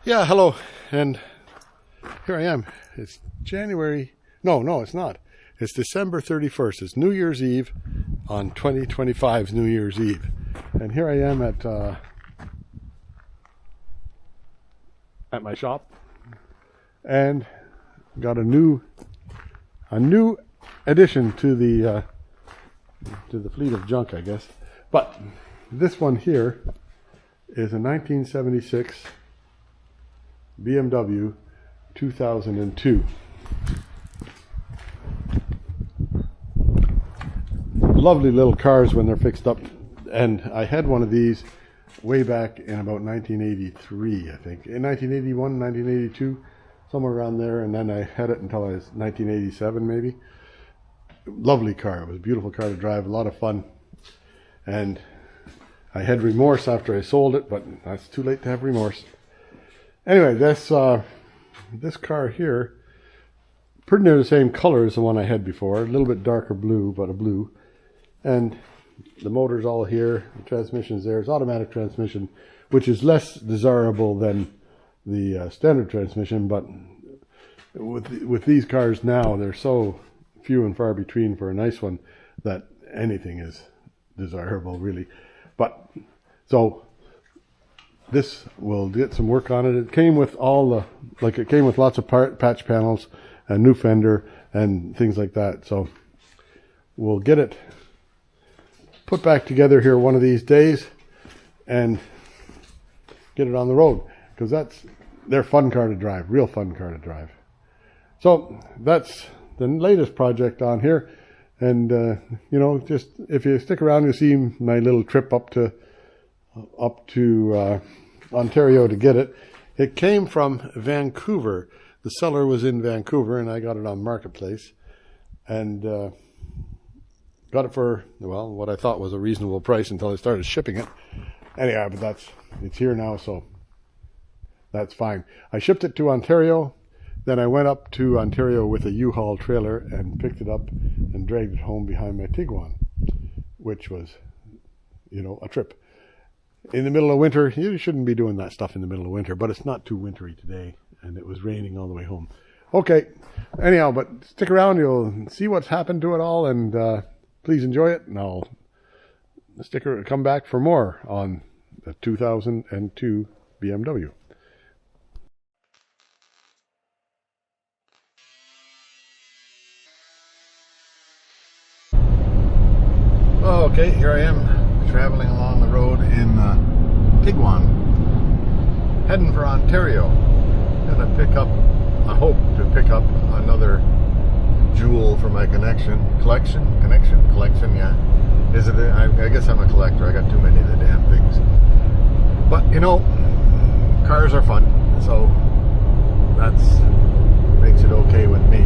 Yeah, hello, and here I am. It's January, no, it's not. It's December 31st. It's New Year's Eve on 2025's New Year's Eve. And here I am at my shop, and got a new addition to the fleet of junk, I guess. But this one here is a 1976 BMW 2002. Lovely little cars when they're fixed up, and I had one of these way back in about 1983, I think. In 1981, 1982, somewhere around there, and then I had it until I was 1987 maybe. Lovely car. It was a beautiful car to drive, a lot of fun. And I had remorse after I sold it, but that's too late to have remorse. Anyway, this car here, pretty near the same color as the one I had before, a little bit darker blue, but a blue. And the motor's all here, the transmission's there. It's automatic transmission, which is less desirable than the standard transmission, but with these cars now, they're so few and far between for a nice one that anything is desirable, really. But so this will get some work on it. It came with it came with lots of patch panels, a new fender, and things like that. So we'll get it put back together here one of these days and get it on the road, because they're fun car to drive, real fun car to drive. So that's the latest project on here. And just if you stick around, you'll see my little trip up to Ontario to get it. It came from Vancouver. The seller was in Vancouver, and I got it on Marketplace, and got it for, well, what I thought was a reasonable price until I started shipping it. Anyhow, but it's here now, so that's fine. I shipped it to Ontario. Then I went up to Ontario with a U-Haul trailer and picked it up and dragged it home behind my Tiguan, which was, a trip. In the middle of winter, you shouldn't be doing that stuff in the middle of winter, but it's not too wintry today, and it was raining all the way home. Okay, anyhow, but stick around. You'll see what's happened to it all, and please enjoy it, and I'll come back for more on the 2002 BMW. Okay, here I am traveling along the road in Tiguan, heading for Ontario. Gonna I hope to pick up another jewel for my collection, yeah. Is it? I guess I'm a collector. I got too many of the damn things. But cars are fun, so that's makes it okay with me.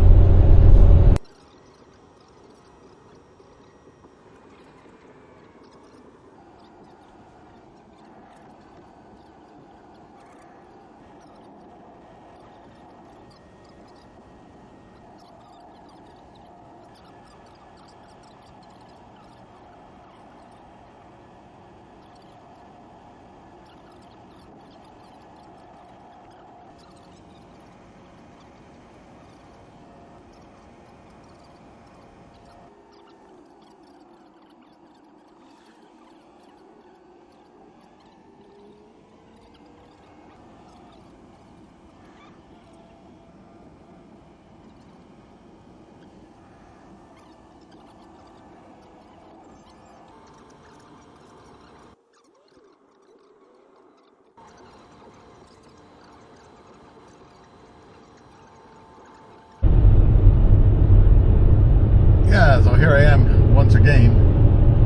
So here I am once again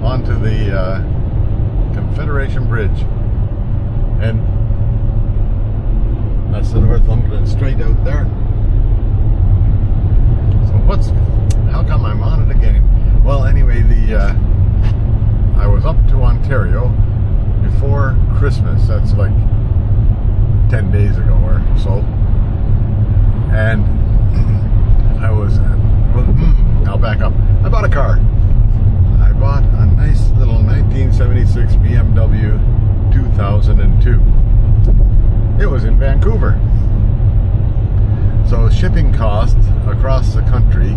onto the Confederation Bridge, and that's the Northumberland straight out there. So how come I'm on it again? Well, anyway, I was up to Ontario before Christmas. That's like 10 days ago or so, and I was I'll back up. I bought a car. I bought a nice little 1976 BMW 2002. it was in Vancouver. So shipping cost across the country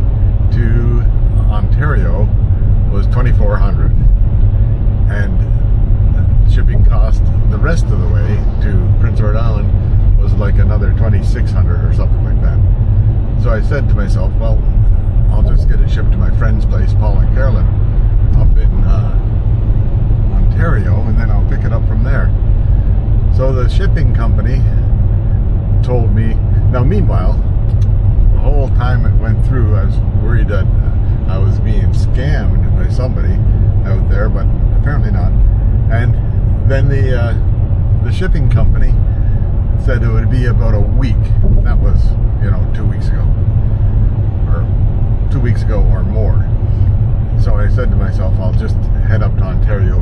to Ontario was $2,400, and shipping cost the rest of the way to Prince Edward Island was like another $2,600 or something like that. So I said to myself, well, I'll just get it shipped to my friend's place, Paul and Carolyn, up in Ontario, and then I'll pick it up from there. So the shipping company told me, now meanwhile, the whole time it went through, I was worried that I was being scammed by somebody out there, but apparently not. And then the shipping company said it would be about a week. That was, 2 weeks ago. Or 2 weeks ago or more. So I said to myself, I'll just head up to Ontario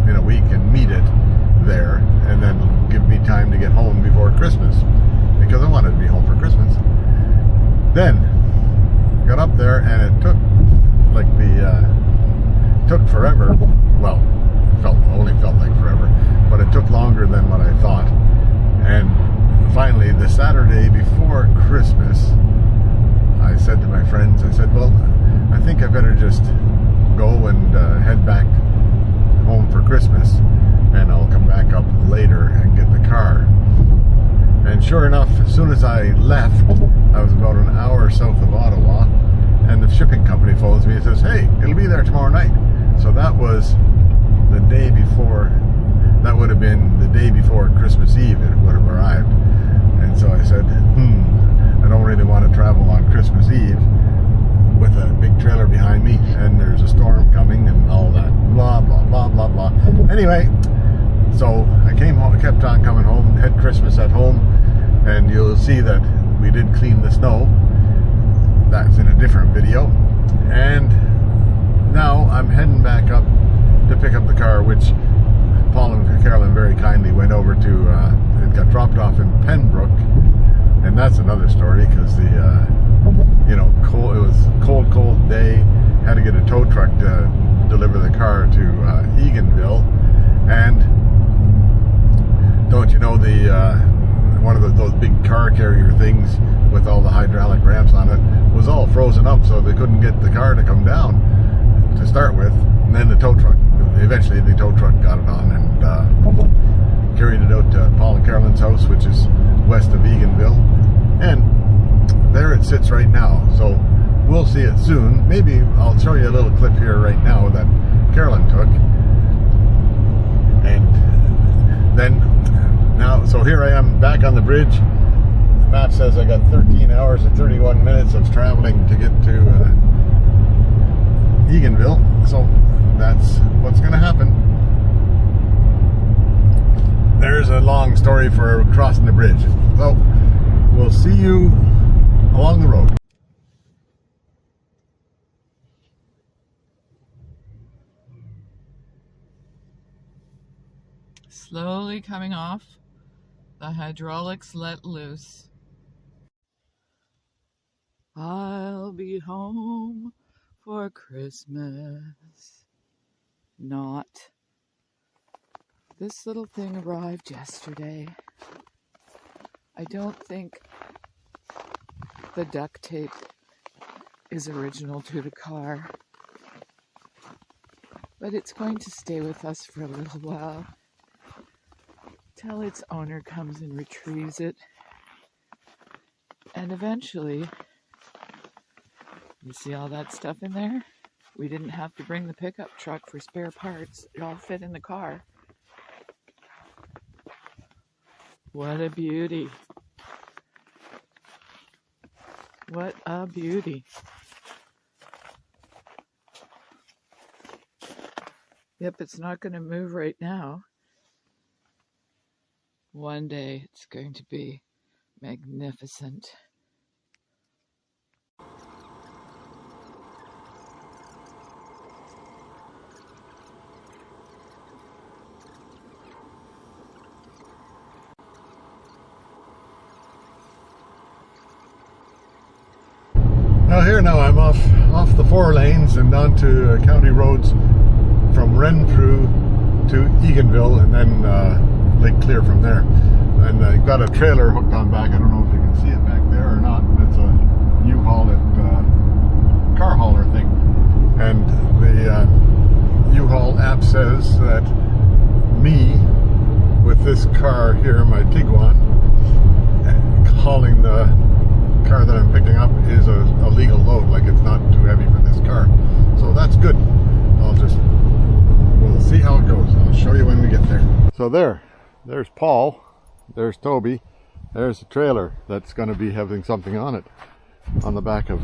in a week and meet it there, and then give me time to get home before Christmas, because I wanted to be home for Christmas. Then got up there, and it took took forever. Well, only felt like forever, but it took longer than what I thought. And finally, the Saturday before Christmas, I said to my friends, I said, well, I think I better just go and head back home for Christmas, and I'll come back up later and get the car. And sure enough, as soon as I left, I was about an hour south of Ottawa, and the shipping company phones me and says, hey, it'll be there tomorrow night. So that was the day before, that would have been the day before Christmas Eve it would have arrived. And so I said, I don't really want to travel on Christmas Eve with a big trailer behind me, and there's a storm coming and all that, blah, blah, blah, blah, blah. Anyway, so I came home, I kept on coming home, had Christmas at home, and you'll see that we did clean the snow. That's in a different video. And now I'm heading back up to pick up the car, which Paul and Carolyn very kindly went over to, it got dropped off in Pembroke, and that's another story, because the it was a cold day, had to get a tow truck to deliver the car to Eganville, and don't you know, one of those big car carrier things with all the hydraulic ramps on it was all frozen up, so they couldn't get the car to come down to start with. And then eventually the tow truck got it on and carried it out to Paul and Carolyn's house, which is west of Eganville, and there it sits right now. So we'll see it soon. Maybe I'll show you a little clip here right now that Carolyn took. And then now, so here I am back on the bridge. The map says I got 13 hours and 31 minutes of traveling to get to Eganville. So that's what's going to happen. There's a long story for crossing the bridge. So we'll see you along the road. Slowly coming off, the hydraulics let loose. I'll be home for Christmas. Not. This little thing arrived yesterday. I don't think the duct tape is original to the car, but it's going to stay with us for a little while till its owner comes and retrieves it. And eventually, you see all that stuff in there? We didn't have to bring the pickup truck for spare parts. It all fit in the car. What a beauty. What a beauty. Yep, it's not going to move right now. One day it's going to be magnificent. Now I'm off the 4 lanes and onto county roads from Renfrew to Eganville, and then Lake Clear from there. and I got a trailer hooked on back. I don't know if you can see it back there or not. It's a U-Haul, car hauler thing, and the U-Haul app says that me with this car here, my Tiguan, hauling the car that I'm picking up is a legal load, like it's not too heavy for this car. So that's good. We'll see how it goes. I'll show you when we get there. So there's Paul, there's Toby, there's the trailer that's going to be having something on it, on the back of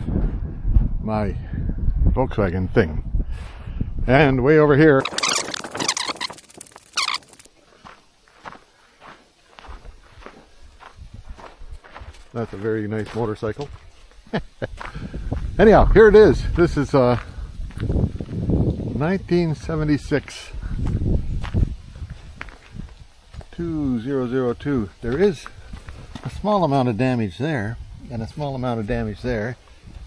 my Volkswagen thing. And way over here, that's a very nice motorcycle. Anyhow, here it is. This is 1976 2002. There is a small amount of damage there and a small amount of damage there,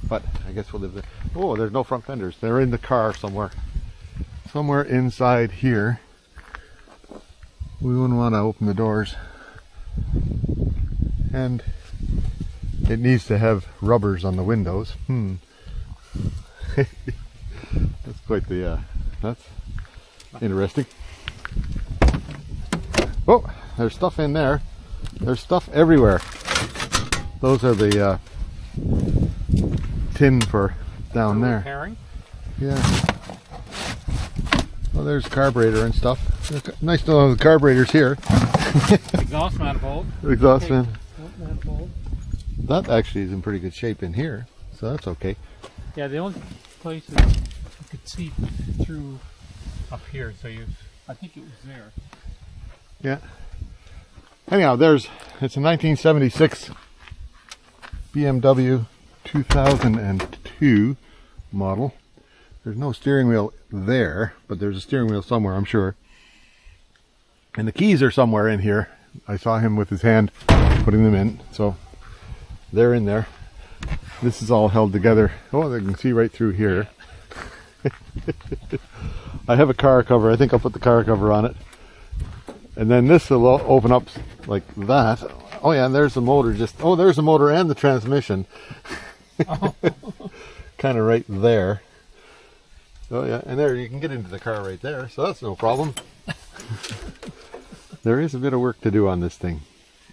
but I guess we'll live there. Oh, there's no front fenders. They're in the car somewhere inside here. We wouldn't want to open the doors, and it needs to have rubbers on the windows. That's quite the that's interesting. Oh, there's stuff in there. There's stuff everywhere. Those are the tin for down there. Repairing? Yeah. Well, there's carburetor and stuff. Nice to know the carburetor's here. Exhaust manifold. Exhaust Okay. Manifold. That actually is in pretty good shape in here, so that's okay. Yeah, the only places you could see through up here, so I think it was there. Yeah. Anyhow, it's a 1976 BMW 2002 model. There's no steering wheel there, but there's a steering wheel somewhere, I'm sure. And the keys are somewhere in here. I saw him with his hand putting them in, so they're in there. This is all held together. Oh, they can see right through here. I have a car cover. I think I'll put the car cover on it. And then this will open up like that. Oh yeah, and there's the motor. There's the motor and the transmission. Oh. Kind of right there. Oh yeah, and there you can get into the car right there, so that's no problem. There is a bit of work to do on this thing.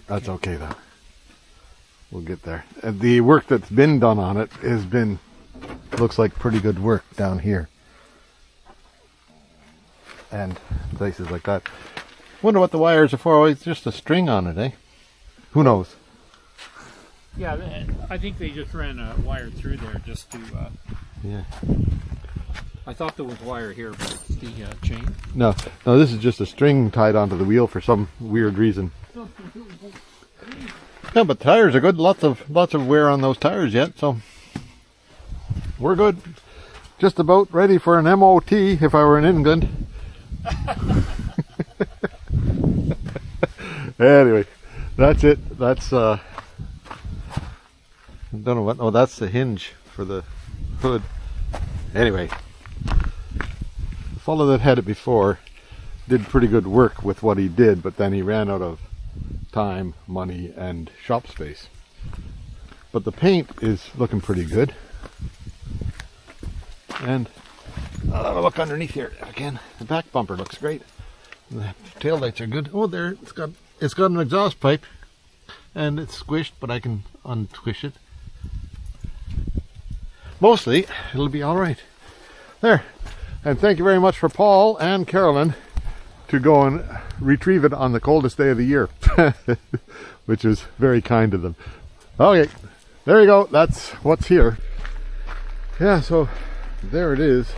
That's okay though. We'll get there. And the work that's been done on it looks like pretty good work down here. And places like that. Wonder what the wires are for. Oh, it's just a string on it, eh? Who knows? Yeah, I think they just ran a wire through there just to... Yeah. I thought there was wire here, but it's the chain. No, this is just a string tied onto the wheel for some weird reason. Yeah, but tires are good. Lots of wear on those tires yet, so we're good. Just about ready for an MOT if I were in England. Anyway, that's it. That's I don't know what. Oh, that's the hinge for the hood. Anyway, the fellow that had it before did pretty good work with what he did, but then he ran out of time, money, and shop space. But the paint is looking pretty good. And I'll have a look underneath here if I can. The back bumper looks great. The tail lights are good. Oh, there, it's got an exhaust pipe, and it's squished, but I can unsquish it. Mostly, it'll be all right. There. And thank you very much for Paul and Carolyn to go and retrieve it on the coldest day of the year, which is very kind of them. Okay, there you go. That's what's here. Yeah, so there it is.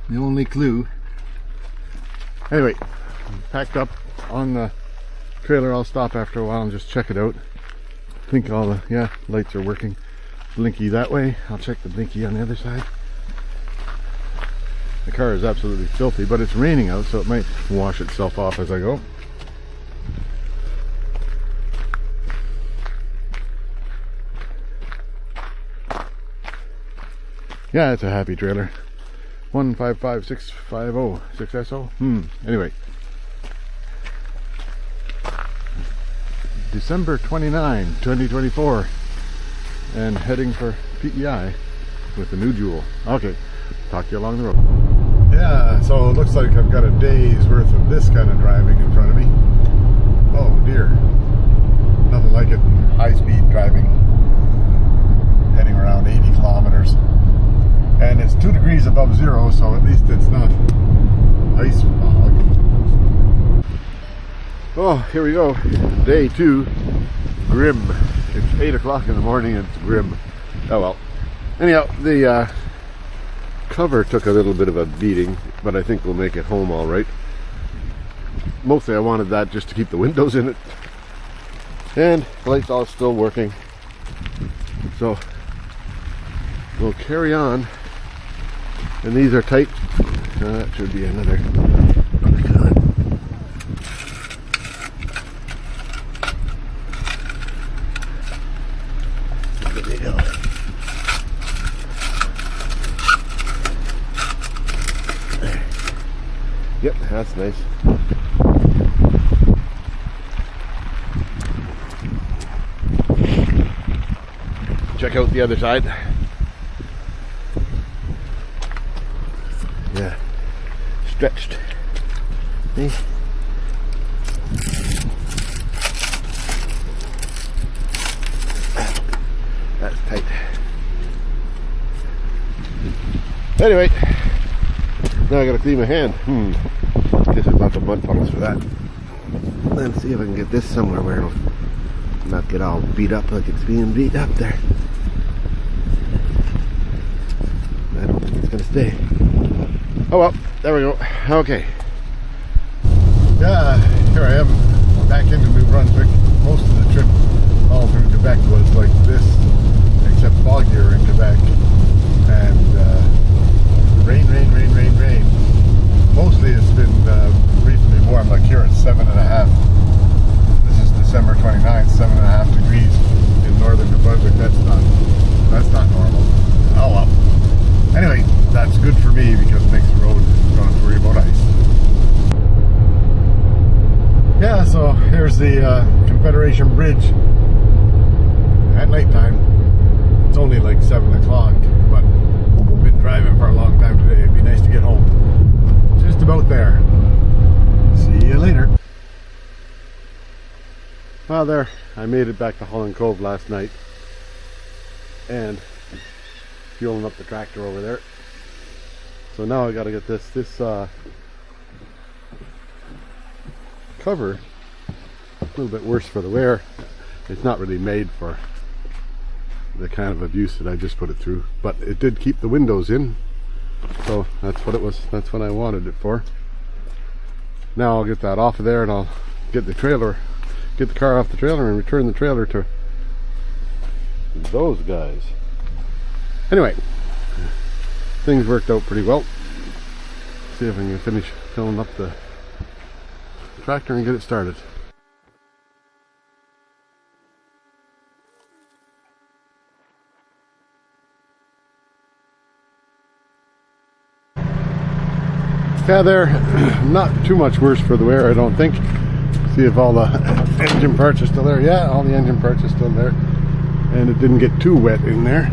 The only clue. Anyway, packed up on the trailer. I'll stop after a while and just check it out. I think all the lights are working. Blinky that way. I'll check the blinky on the other side. The car is absolutely filthy, but it's raining out, so it might wash itself off as I go. Yeah, it's a happy trailer. 155650 6SO. Anyway, December 29, 2024, and heading for PEI with the new Jewel. Okay, talk to you along the road. Yeah, so it looks like I've got a day's worth of this kind of driving in front of me. Oh dear, nothing like it. High-speed driving, heading around 80 kilometers, and it's 2 degrees above zero, so at least it's not ice fog. Oh, here we go. Day 2, grim. It's 8 o'clock in the morning and it's grim. Oh well. Anyhow, the cover took a little bit of a beating, but I think we'll make it home all right. Mostly I wanted that just to keep the windows in it. And the light's all still working. So we'll carry on. And these are tight. That should be another cut. There you go. There. Yep, that's nice. Check out the other side. Yeah, stretched. See? That's tight. Anyway, now I gotta clean my hand. Guess there's lots of mud puddles for that. Let's see if I can get this somewhere where it'll not get all beat up like it's being beat up there. I don't think it's gonna stay. Oh well, there we go. Okay. Yeah, here I am back into New Brunswick. Most of the trip all through Quebec was like this, except foggier in Quebec. And rain. Mostly it's been reasonably warm, like here it's 7.5. This is December 29th, 7.5 degrees in northern New Brunswick. That's not normal. Oh well. Anyway, that's good for me because it makes the road don't have to worry about ice. Yeah, so here's the Confederation Bridge at nighttime. It's only like 7 o'clock, but I've been driving for a long time today. It'd be nice to get home. Just about there. See you later. Well, there, I made it back to Holland Cove last night and fueling up the tractor over there. So now I got to get this cover a little bit worse for the wear. It's not really made for the kind of abuse that I just put it through, but it did keep the windows in, so that's what it was. That's what I wanted it for. Now I'll get that off of there and I'll get the car off the trailer and return the trailer to those guys. Anyway, things worked out pretty well. See if I can finish filling up the tractor and get it started. Yeah, they're not too much worse for the wear, I don't think. See if all the engine parts are still there. Yeah, all the engine parts are still there. And it didn't get too wet in there.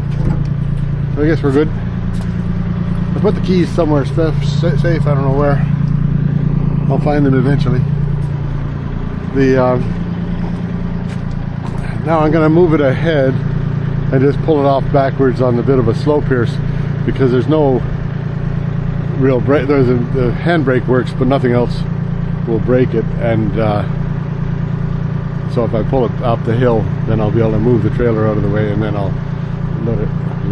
So I guess we're good. I put the keys somewhere safe, I don't know where. I'll find them eventually. Now I'm going to move it ahead and just pull it off backwards on a bit of a slope here because there's no real brake. The handbrake works, but nothing else will brake it, and so if I pull it up the hill, then I'll be able to move the trailer out of the way, and then I'll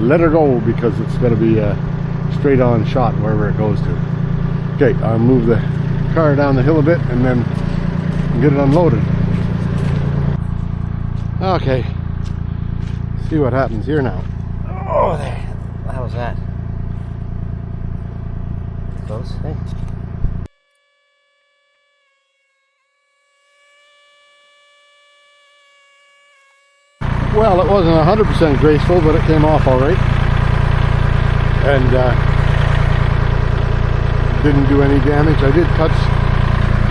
let her go because it's going to be a straight on shot wherever it goes to. Okay, I'll move the car down the hill a bit and then get it unloaded. Okay, see what happens here now. Oh, there. How was that? Close, eh? Well, it wasn't 100% graceful, but it came off all right. And didn't do any damage. I did touch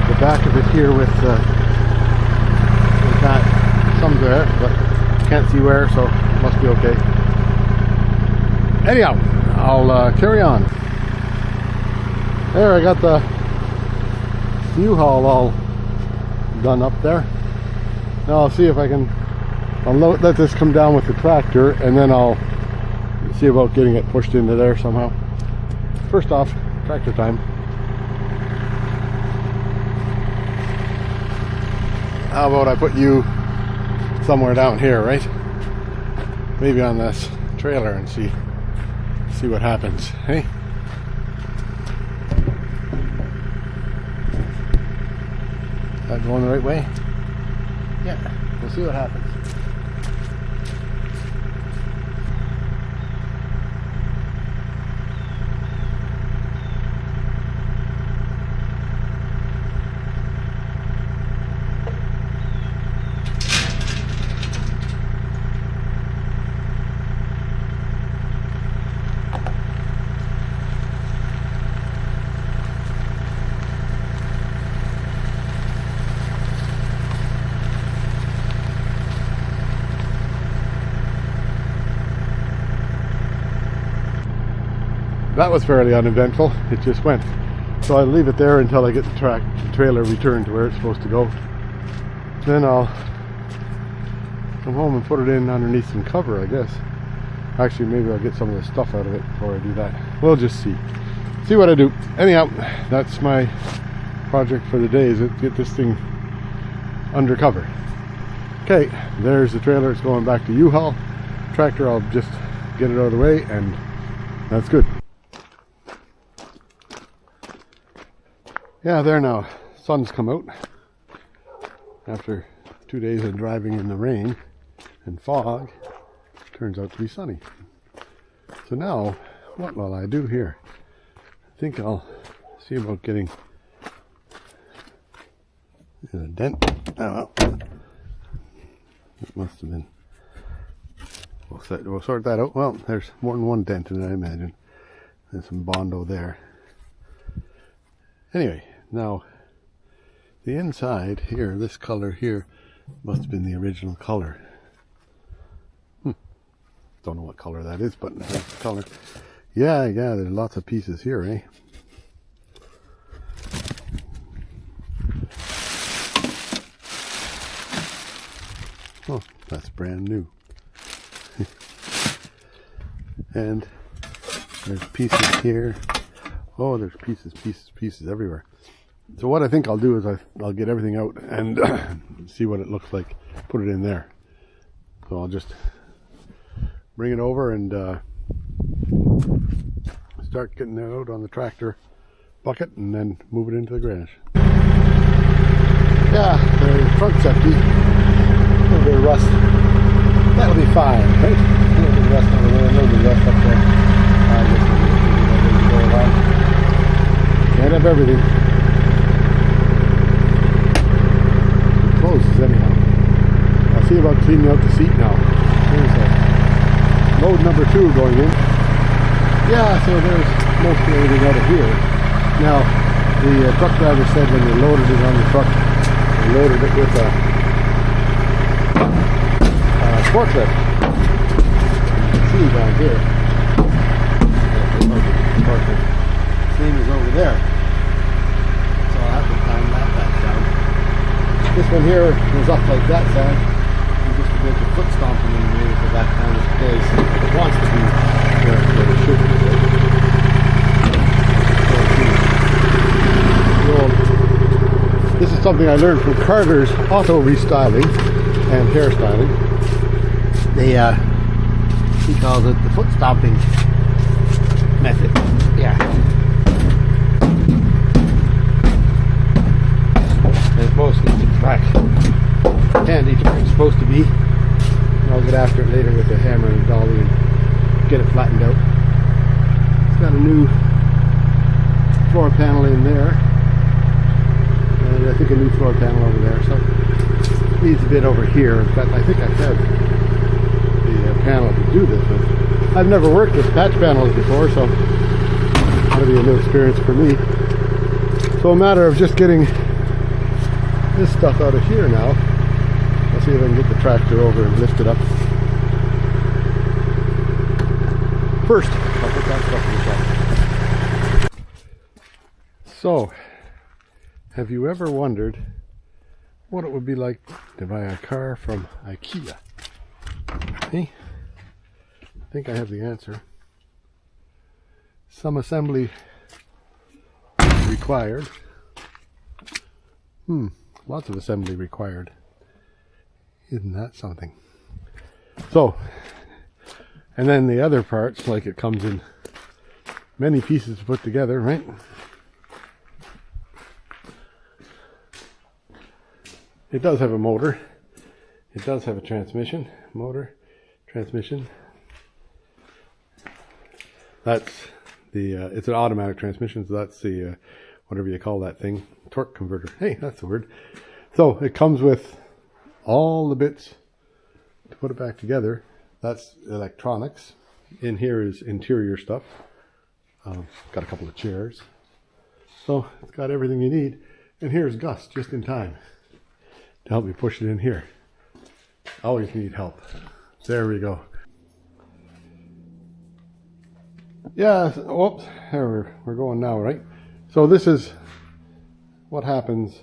the back of it here with that there, but can't see where, so must be okay. Anyhow, I'll carry on. There, I got the U-Haul all done up there. Now I'll see if I can, let this come down with the tractor, and then I'll see about getting it pushed into there somehow. First off, tractor time. How about I put you somewhere down here, right? Maybe on this trailer and see what happens, hey? Is that going the right way? Yeah, we'll see what happens. That was fairly uneventful. It just went. So I'll leave it there until I get the trailer returned to where it's supposed to go. Then I'll come home and put it in underneath some cover, I guess. Actually, maybe I'll get some of the stuff out of it before I do that. We'll just see. See what I do. Anyhow, that's my project for the day, is get this thing under cover. Okay, there's the trailer. It's going back to U-Haul. Tractor, I'll just get it out of the way, and that's good. Yeah, there now. Sun's come out after 2 days of driving in the rain and fog. Turns out to be sunny. So now, what will I do here? I think I'll see about getting a dent. Oh well, it must have been. We'll sort that out. Well, there's more than one dent in it, I imagine. There's some Bondo there. Anyway, now the inside here, this color here, must have been the original color. Don't know what color that is, but that's the color. Yeah, there's lots of pieces here, eh? Oh, that's brand new. And there's pieces here. Oh, there's pieces everywhere. So what I think I'll do is I'll get everything out and see what it looks like. Put it in there. So I'll just bring it over and start getting it out on the tractor bucket and then move it into the garage. Yeah, the trunk's empty. A little bit of rust. That'll be fine, right? A little bit of rust over there, a little bit of rust up there. Can't have everything. It closes anyhow. I'll see about cleaning out the seat now. There's load number 2 going in. Yeah, so there's most of everything out of here. Now, the truck driver said when they loaded it on the truck, they loaded it with a forklift. You can see down here. Same as over there. So I'll have to climb that back down. This one here goes up like that side. You just make a foot stomping in the for that kind of place. It wants to be where it should be. So, this is something I learned from Carter's auto restyling and hairstyling. He calls it the foot stomping method. Yeah. It's mostly to track handy to where it's supposed to be. And I'll get after it later with a hammer and a dolly and get it flattened out. It's got a new floor panel in there. And I think a new floor panel over there. So it needs a bit over here. In fact, I think I have the panel to do this with. I've never worked with patch panels before, so that'll be a new experience for me. So a matter of just getting this stuff out of here now I'll see if I can get the tractor over and lift it up. First, I'll put that stuff in the truck. So, have you ever wondered what it would be like to buy a car from IKEA? Hey, I think I have the answer. Some assembly required. Lots of assembly required. Isn't that something? So, and then the other parts, like it comes in many pieces to put together, right? It does have a motor. It does have a transmission. Motor, transmission. That's the, it's an automatic transmission, so that's the, whatever you call that thing, torque converter. Hey, that's the word. So it comes with all the bits to put it back together. That's electronics. In here is interior stuff. Got a couple of chairs. So it's got everything you need. And here's Gus, just in time, to help me push it in here. Always need help. There we go. Yeah, whoops, there we're going now, right? So this is what happens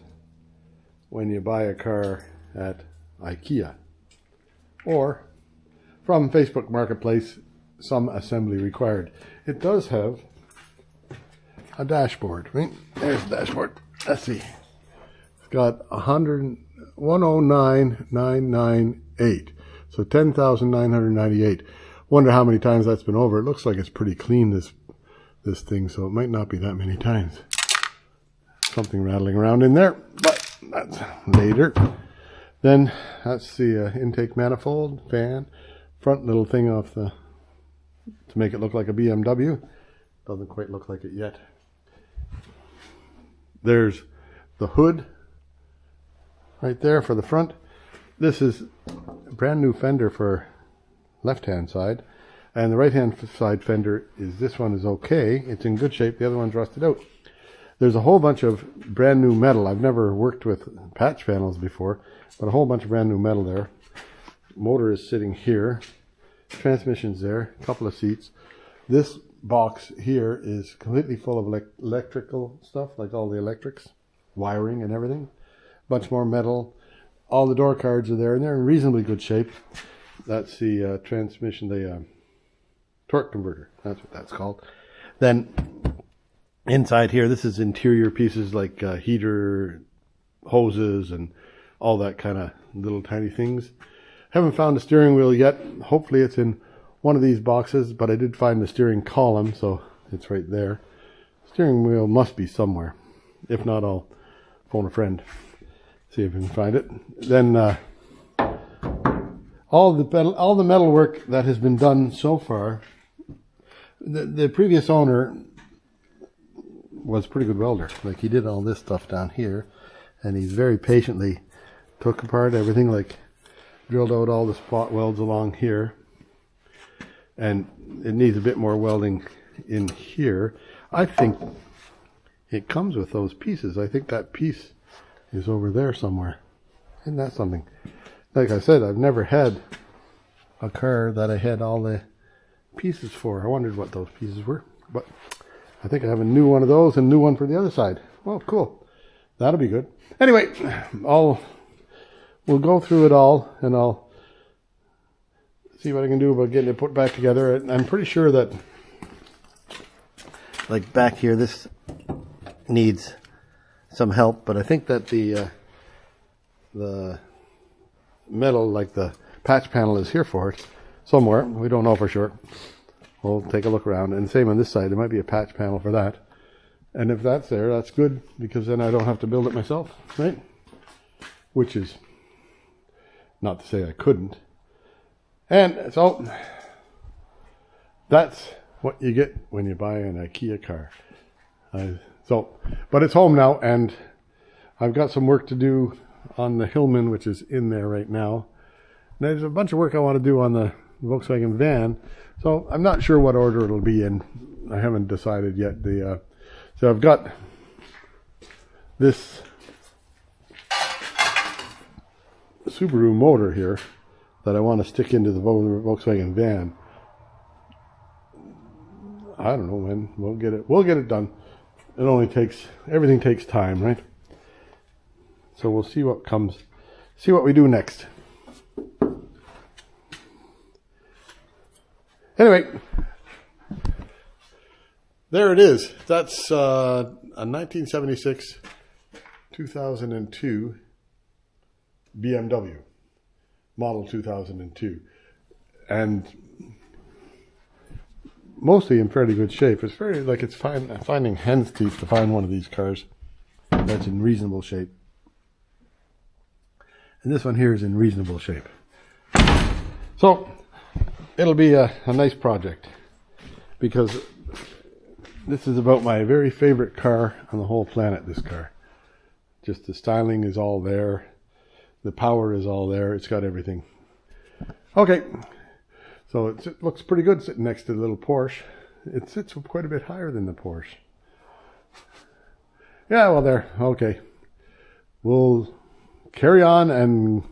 when you buy a car at IKEA. Or from Facebook Marketplace, some assembly required. It does have a dashboard, right? There's the dashboard. Let's see. It's got 109,998. So 10,998. Wonder how many times that's been over. It looks like it's pretty clean, this thing, so it might not be that many times. Something rattling around in there, but that's later. Then that's the intake manifold, fan, front little thing off the, to make it look like a BMW. Doesn't quite look like it yet. There's the hood right there for the front. This is a brand new fender for left hand side, and the right hand side fender is, this one is okay, it's in good shape, the other one's rusted out. There's a whole bunch of brand new metal. I've never worked with patch panels before, but a whole bunch of brand new metal there. Motor is sitting here, transmission's there, a couple of seats. This box here is completely full of electrical stuff, like all the electrics, wiring and everything. Bunch more metal. All the door cards are there, and they're in reasonably good shape. That's the transmission, the torque converter. That's what that's called. Then inside here, this is interior pieces like heater, hoses, and all that kind of little tiny things. Haven't found a steering wheel yet. Hopefully it's in one of these boxes, but I did find the steering column, so it's right there. Steering wheel must be somewhere. If not, I'll phone a friend, see if I can find it. Then all the metal work that has been done so far, the previous owner was a pretty good welder. Like, he did all this stuff down here, and he's very patiently took apart everything, like drilled out all the spot welds along here, and it needs a bit more welding in here. I think it comes with those pieces. I think that piece is over there somewhere. Isn't that something? Like I said, I've never had a car that I had all the pieces for. I wondered what those pieces were, but I think I have a new one of those and a new one for the other side. Well, cool. That'll be good. Anyway, we'll go through it all, and I'll see what I can do about getting it put back together. I'm pretty sure that, like back here, this needs some help, but I think that the metal, like the patch panel, is here for it somewhere. We don't know for sure. We'll take a look around, and same on this side. There might be a patch panel for that, and if that's there, that's good, because then I don't have to build it myself, right? Which is not to say I couldn't. And so that's what you get when you buy an IKEA car. But it's home now, and I've got some work to do on the Hillman, which is in there right now. There's a bunch of work I want to do on the Volkswagen van, so I'm not sure what order it'll be in. I haven't decided yet. So I've got Subaru motor here that I want to stick into the Volkswagen van. I don't know when we'll get it. We'll get it done. It only takes, everything takes time, right? So we'll see what comes, see what we do next. Anyway, there it is. That's a 1976, 2002 BMW, model 2002. And mostly in fairly good shape. It's very, like, it's finding hen's teeth to find one of these cars that's in reasonable shape. And this one here is in reasonable shape. So it'll be a nice project, because this is about my very favorite car on the whole planet, this car. Just the styling is all there. The power is all there. It's got everything. Okay. So it looks pretty good sitting next to the little Porsche. It sits quite a bit higher than the Porsche. Yeah, well, there. Okay. We'll carry on and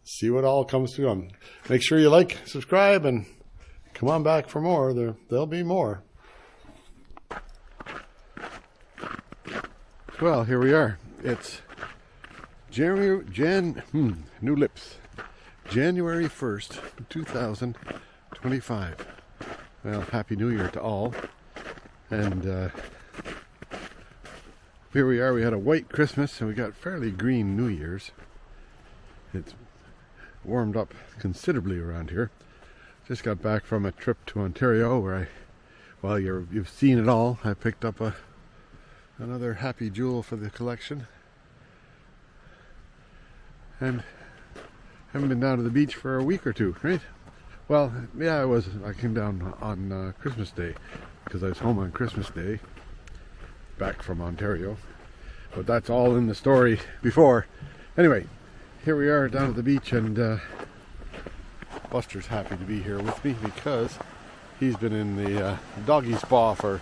see what all comes to them. Make sure you like, subscribe, and come on back for more. There'll be more. Well, here we are. It's January 1st, 2025. Well, Happy New Year to all. And here we are. We had a white Christmas and we got fairly green New Year's. It's warmed up considerably around here. Just got back from a trip to Ontario where you've seen it all. I picked up another happy jewel for the collection. And haven't been down to the beach for a week or two, right? Well, yeah, I came down on Christmas Day, because I was home on Christmas Day, back from Ontario. But that's all in the story before. Anyway, here we are down at the beach, and Buster's happy to be here with me because he's been in the doggy spa for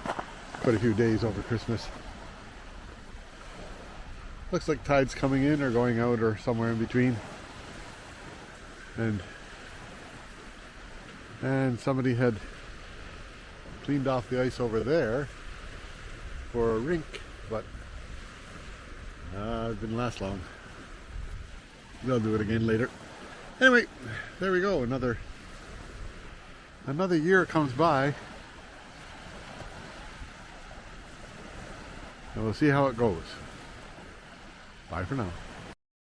quite a few days over Christmas. Looks like tide's coming in or going out or somewhere in between. And somebody had cleaned off the ice over there for a rink, but it didn't last long. They'll do it again later. Anyway, there we go. Another year comes by, and we'll see how it goes. Bye for now.